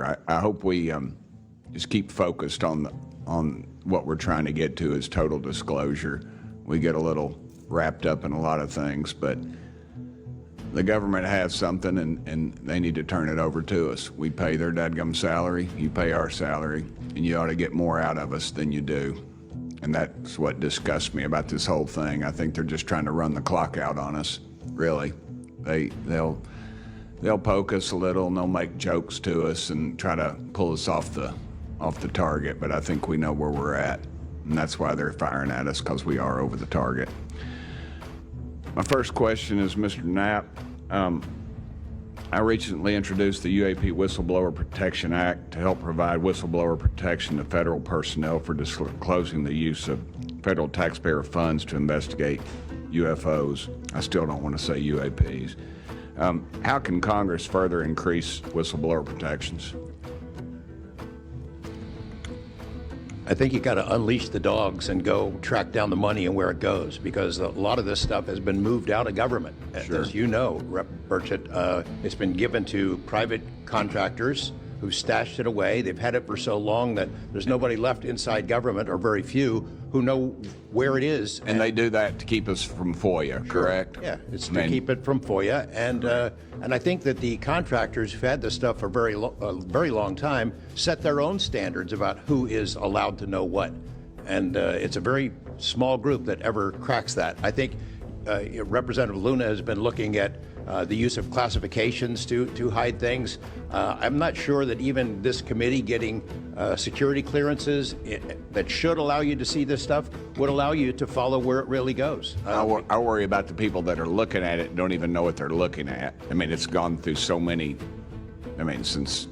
I hope we just keep focused on what we're trying to get to is total disclosure. We get a little wrapped up in a lot of things, but the government has something, and they need to turn it over to us. We pay their dadgum salary, you pay our salary, and you ought to get more out of us than you do. And that's what disgusts me about this whole thing. I think they're just trying to run the clock out on us, really. They'll poke us a little, and they'll make jokes to us and try to pull us off the target, but I think we know where we're at, and that's why they're firing at us, because we are over the target. My first question is, Mr. Knapp, I recently introduced the UAP Whistleblower Protection Act to help provide whistleblower protection to federal personnel for disclosing the use of federal taxpayer funds to investigate UFOs. I still don't want to say UAPs. How can Congress further increase whistleblower protections? I think you got to unleash the dogs and go track down the money and where it goes, because a lot of this stuff has been moved out of government. Sure. As you know, Rep. Burchet, it's been given to private contractors who stashed it away. They've had it for so long that there's nobody left inside government, or very few, who know where it is. And they do that to keep us from FOIA, correct? Yeah, it's to keep it from FOIA. And I think that the contractors who've had this stuff for a very long time set their own standards about who is allowed to know what. And it's a very small group that ever cracks that. I think Representative Luna has been looking at the use of classifications to hide things. I'm not sure that even this committee getting security clearances that should allow you to see this stuff would allow you to follow where it really goes. I worry about the people that are looking at it and don't even know what they're looking at. I mean, it's gone through so many, since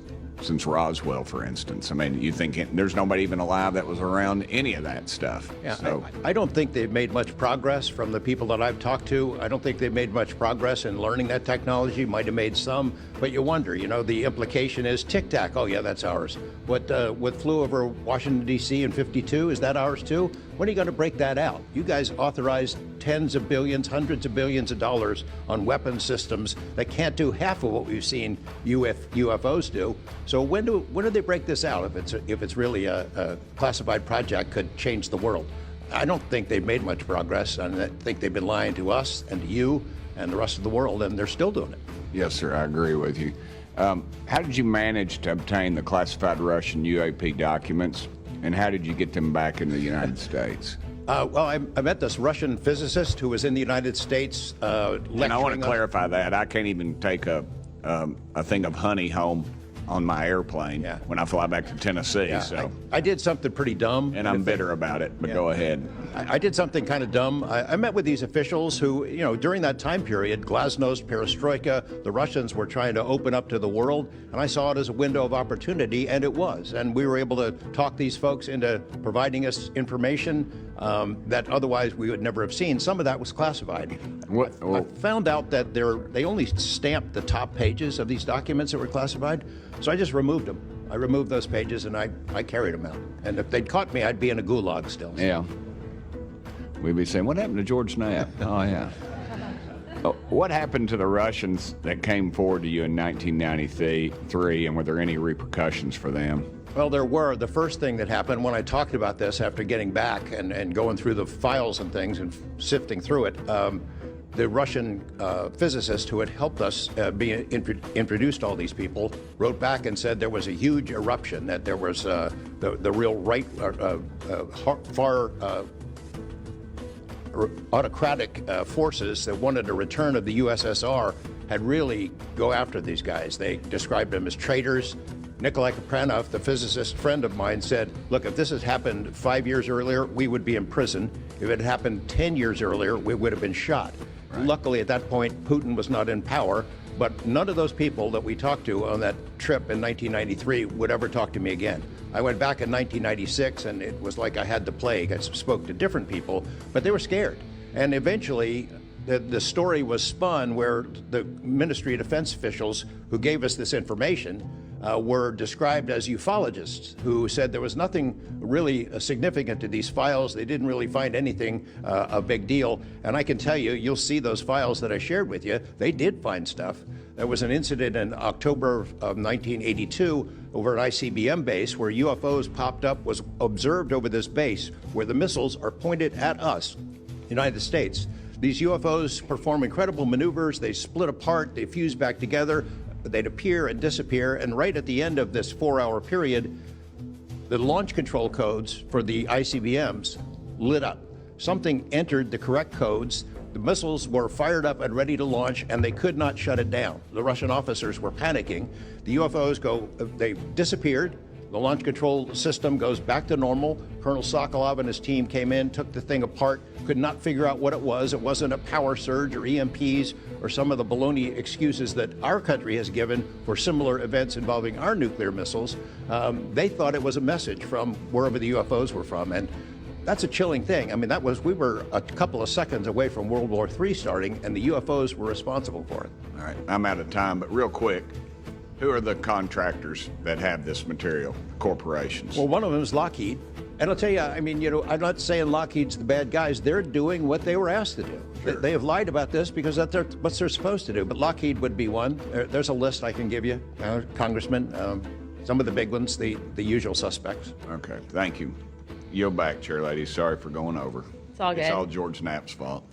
Roswell, for instance. I mean, you think there's nobody even alive that was around any of that stuff. Yeah, so. I don't think they've made much progress from the people that I've talked to. I don't think they've made much progress in learning that technology. Might have made some, but you wonder, the implication is Tic-Tac. Oh, yeah, that's ours. What flew over Washington, D.C. in '52, is that ours too? When are you going to break that out? You guys authorized tens of billions, hundreds of billions of dollars on weapon systems that can't do half of what we've seen UFOs do. So when do they break this out? If it's really a classified project, could change the world. I don't think they've made much progress, and I think they've been lying to us and to you and the rest of the world, and they're still doing it. Yes, sir, I agree with you. How did you manage to obtain the classified Russian UAP documents, and how did you get them back in the United States? Well, I met this Russian physicist who was in the United States lecturing. And I want to clarify that. I can't even take a thing of honey home on my airplane when I fly back to Tennessee. Yeah, so I did something pretty dumb. And I'm bitter about it, but go ahead. I did something kind of dumb. I met with these officials who, during that time period, glasnost, perestroika, the Russians were trying to open up to the world, and I saw it as a window of opportunity, and it was. And we were able to talk these folks into providing us information that otherwise we would never have seen. Some of that was classified. I found out that they only stamped the top pages of these documents that were classified, so I just removed them. I removed those pages and I carried them out. And if they'd caught me, I'd be in a gulag still. Yeah. We'd be saying, what happened to George Knapp? Oh, yeah. What happened to the Russians that came forward to you in 1993, and were there any repercussions for them? Well, there were. The first thing that happened when I talked about this after getting back and going through the files and things and sifting through it, the Russian physicist who had helped us introduced all these people wrote back and said there was a huge eruption, that there was the real right, far autocratic forces that wanted a return of the USSR had really go after these guys. They described them as traitors. Nikolai Kapranov, the physicist friend of mine, said, look, if this had happened 5 years earlier, we would be in prison. If it had happened 10 years earlier, we would have been shot. Right. Luckily, at that point, Putin was not in power, but none of those people that we talked to on that trip in 1993 would ever talk to me again. I went back in 1996, and it was like I had the plague. I spoke to different people, but they were scared. And eventually, the story was spun where the Ministry of Defense officials who gave us this information were described as ufologists who said there was nothing really significant to these files. They didn't really find anything a big deal. And I can tell you, you'll see those files that I shared with you, they did find stuff. There was an incident in October of 1982 over at ICBM base where UFOs popped up, was observed over this base where the missiles are pointed at us, United States. These UFOs perform incredible maneuvers. They split apart, they fuse back together, they'd appear and disappear. And right at the end of this 4-hour period, the launch control codes for the ICBMs lit up. Something entered the correct codes. The missiles were fired up and ready to launch, and they could not shut it down. The Russian officers were panicking. The UFOs they disappeared. The launch control system goes back to normal. Colonel Sokolov and his team came in, took the thing apart, could not figure out what it was. It wasn't a power surge or EMPs or some of the baloney excuses that our country has given for similar events involving our nuclear missiles. They thought it was a message from wherever the UFOs were from. And that's a chilling thing. I mean, we were a couple of seconds away from World War III starting, and the UFOs were responsible for it. All right, I'm out of time, but real quick, who are the contractors that have this material? Corporations. Well, one of them is Lockheed. And I'll tell you, I mean, I'm not saying Lockheed's the bad guys. They're doing what they were asked to do. Sure. They have lied about this because that's what they're supposed to do. But Lockheed would be one. There's a list I can give you, Congressman. Some of the big ones, the usual suspects. Okay, thank you. Yield back, chair lady. Sorry for going over. It's all good. It's all George Knapp's fault.